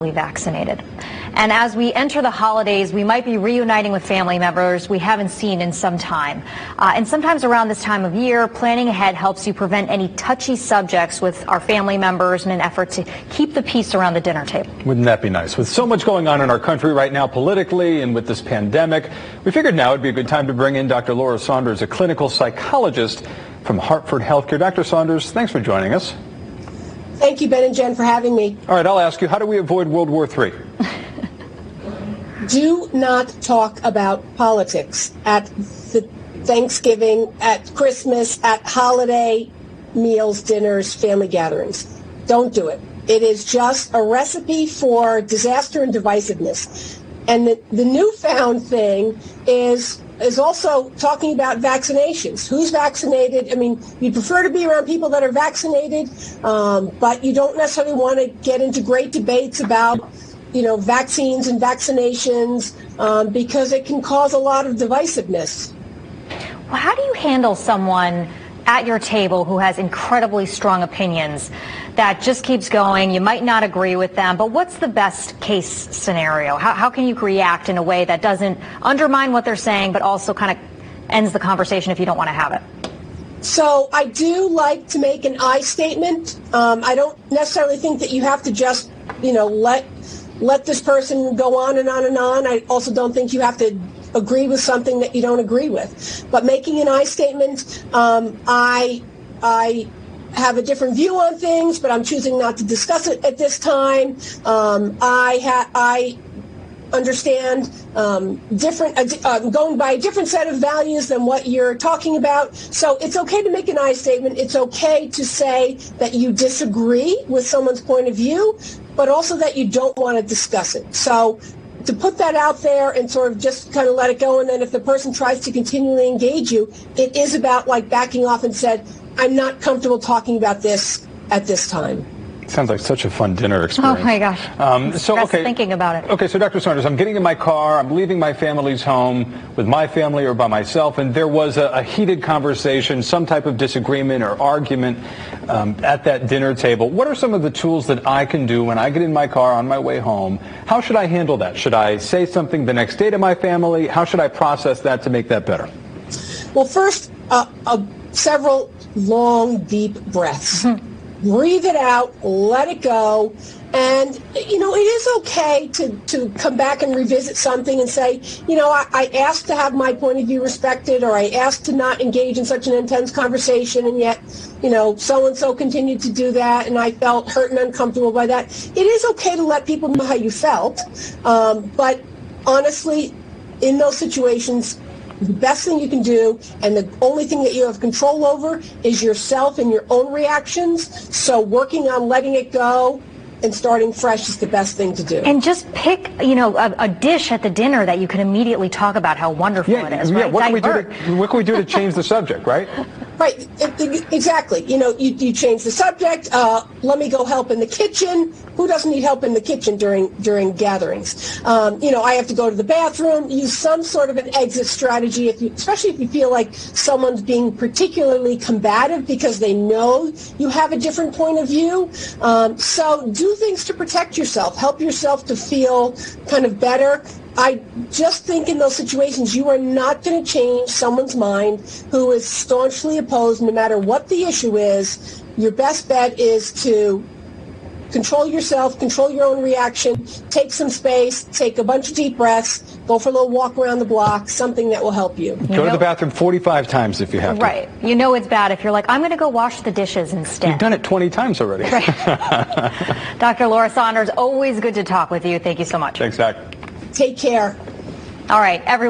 vaccinated. And as we enter the holidays, we might be reuniting with family members we haven't seen in some time. And sometimes around this time of year, planning ahead helps you prevent any touchy subjects with our family members in an effort to keep the peace around the dinner table. Wouldn't that be nice? With so much going on in our country right now politically and with this pandemic, we figured now would be a good time to bring in Dr. Laura Saunders, a clinical psychologist from Hartford HealthCare. Dr. Saunders, thanks for joining us. Thank you, Ben and Jen, for having me. All right, I'll ask you, how do we avoid World War III? Do not talk about politics at the Thanksgiving, at Christmas, at holiday meals, dinners, family gatherings. Don't do it. It is just a recipe for disaster and divisiveness. And the newfound thing is also talking about vaccinations. Who's vaccinated? I mean, you prefer to be around people that are vaccinated, but you don't necessarily want to get into great debates about, vaccines and vaccinations because it can cause a lot of divisiveness. Well, how do you handle someone at your table who has incredibly strong opinions that just keeps going? You might not agree with them, but what's the best case scenario? How can you react in a way that doesn't undermine what they're saying, but also kind of ends the conversation if you don't want to have it? So I do like to make an I statement. I don't necessarily think that you have to just, let this person go on and on and on. I also don't think you have to agree with something that you don't agree with. But making an I statement, I have a different view on things, but I'm choosing not to discuss it at this time. I understand going by a different set of values than what you're talking about. So it's okay to make an I statement. It's okay to say that you disagree with someone's point of view, but also that you don't want to discuss it. So to put that out there and sort of just kind of let it go, and then if the person tries to continually engage you, it is about like backing off and said, I'm not comfortable talking about this at this time. Sounds like such a fun dinner experience. Oh my gosh. Thinking about it. Okay, so Dr. Saunders, I'm getting in my car, I'm leaving my family's home with my family or by myself, and there was a heated conversation, some type of disagreement or argument at that dinner table. What are some of the tools that I can do when I get in my car on my way home? How should I handle that? Should I say something the next day to my family? How should I process that to make that better? Well, first, several long, deep breaths. Breathe it out, let it go, and, it is okay to come back and revisit something and say, I asked to have my point of view respected, or I asked to not engage in such an intense conversation, and yet, so-and-so continued to do that, and I felt hurt and uncomfortable by that. It is okay to let people know how you felt, but honestly, in those situations, the best thing you can do, and the only thing that you have control over, is yourself and your own reactions. So working on letting it go and starting fresh is the best thing to do. And just pick, a dish at the dinner that you can immediately talk about how wonderful it is. Yeah, right? What can we do to change the subject, right? Right, exactly. You change the subject. Let me go help in the kitchen. Who doesn't need help in the kitchen during gatherings? I have to go to the bathroom. Use some sort of an exit strategy, especially if you feel like someone's being particularly combative because they know you have a different point of view. So do things to protect yourself. Help yourself to feel kind of better. I just think in those situations, you are not going to change someone's mind who is staunchly opposed, no matter what the issue is. Your best bet is to control yourself, control your own reaction, take some space, take a bunch of deep breaths, go for a little walk around the block, something that will help you. Go to the bathroom 45 times if you have to. Right. It's bad if you're like, I'm going to go wash the dishes instead. You've done it 20 times already. Right. Dr. Laura Saunders, always good to talk with you. Thank you so much. Thanks, Doc. Take care. All right, everyone.